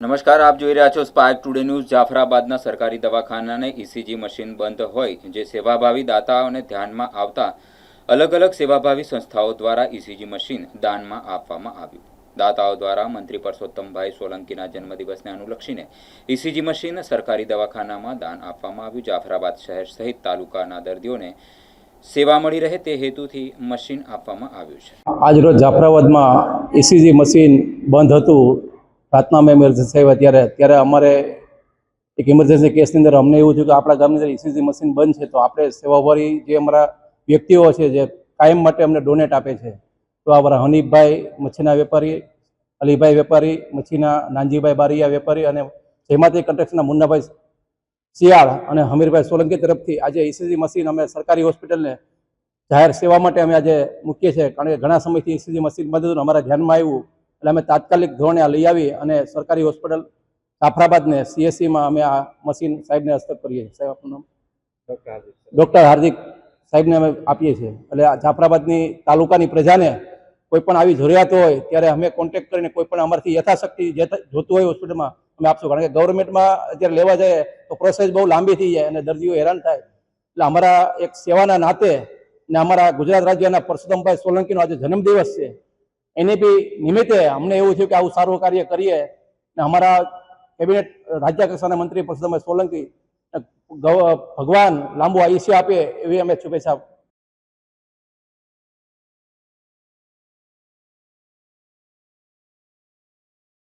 નમસ્કાર, આપ જોઈ રહ્યા છો સ્પાર્ક ટુડે ન્યૂઝ। જાફરાબાદના સરકારી દવાખાનાને ઈસીજી મશીન બંધ હોય જે સેવાભાવી દાતાઓને ધ્યાનમાં આવતા અલગ અલગ સેવાભાવી સંસ્થાઓ દ્વારા ઈસીજી મશીન દાનમાં આપવામાં આવ્યું। દાતાઓ દ્વારા મંત્રી પરસોત્તમભાઈ સોલંકીના જન્મદિવસને અનુલક્ષીને ઈસીજી મશીન સરકારી દવાખાનામાં દાન આપવામાં આવ્યું। જાફરાબાદ શહેર સહિત તાલુકાના દર્દીઓને સેવા મળી રહે તે હેતુથી મશીન આપવામાં આવ્યું છે। આજરોજ જાફરાબાદમાં ઈસીજી મશીન બંધ હતું। રાતના અમે ઇમરજન્સી આવ્યા ત્યારે અમારે એક ઇમરજન્સી કેસની અંદર અમને એવું થયું કે આપણા ગામની અંદર ઈસીજી મશીન બંધ છે, તો આપણે સેવાભાવી જે અમારા વ્યક્તિઓ છે જે કાયમ માટે અમને ડોનેટ આપે છે, તો અમારા હનીફભાઈ મચ્છીના વેપારી, અલીભાઈ વેપારી મચ્છીના, નાનજીભાઈ બારિયા વેપારી અને જયમાતી કન્સ્ટ્રક્શનના મુન્નાભાઈ શિયાળ અને હમીરભાઈ સોલંકી તરફથી આજે ઈસીજી મશીન અમે સરકારી હોસ્પિટલને જાહેર સેવા માટે અમે આજે મૂકીએ છીએ। કારણ કે ઘણા સમયથી ઈસીજી મશીન બંધ હતું, અમારા ધ્યાનમાં આવ્યું એટલે અમે તાત્કાલિક ધોરણે આ લઈ આવી અને સરકારી હોસ્પિટલ જાફરાબાદને સીએસસીમાં અમે આ મશીન સાહેબને હસ્તક કરીએ છીએ। સાહેબ આપનું નામ? ડૉક્ટર હાર્દિક સાહેબને અમે આપીએ છીએ। એટલે આ જાફરાબાદની તાલુકાની પ્રજાને કોઈ પણ આવી જરૂરિયાત હોય ત્યારે અમે કોન્ટેક્ટ કરીને કોઈ પણ અમારાથી યથાશક્તિ જે જોતું હોય હોસ્પિટલમાં અમે આપશું। કારણ કે ગવર્મેન્ટમાં અત્યારે લેવા જાય તો પ્રોસેસ બહુ લાંબી થઈ જાય અને દર્દીઓ હેરાન થાય, એટલે અમારા એક સેવાના નાતે ને અમારા ગુજરાત રાજ્યના પરસોત્તમભાઈ સોલંકીનો આજે જન્મદિવસ છે, એને બી નિમિત્તે અમને એવું થયું કે આવું સારું કાર્ય કરીએ ને અમારા કેબિનેટ રાજ્ય કક્ષાના મંત્રી પરસોત્તમભાઈ સોલંકી ભગવાન લાંબુ આયુષ્ય આપે એવી અમે શુભેચ્છા